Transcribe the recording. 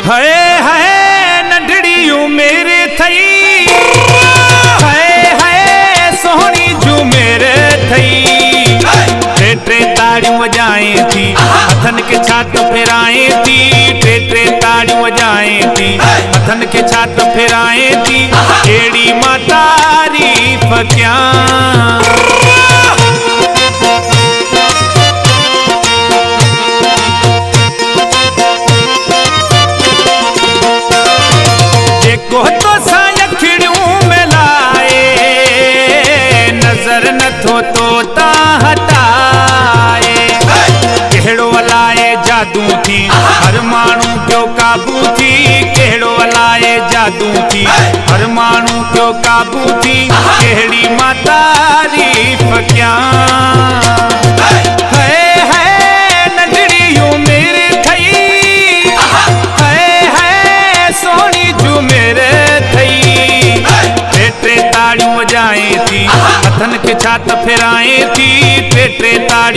है नंढड़ी मेरे थई, है सोहनी जू मेरे थई। टे टे ताड़ियूं वजाए थी, हथन के छात फेराए थी। टे टे ताड़ियूं वजाए थी, हथन के छात फेराए थी। एड़ी मां तारीफ़ कयां। जेको तो अखिड़ियूं मिलाए, नज़र नथो तो ता हटाए। कहिड़ो अलाए जादू थी, हर माण्हू पियो काबू थी। कहिड़ो अलाए जादू थी, हर माण्हू पियो काबू थी। कहिड़ी मां तारीफ़ कयां। ताड़ियूं वजाए थी, हथन के छात फेराए थी। टे टे ताड़ियूं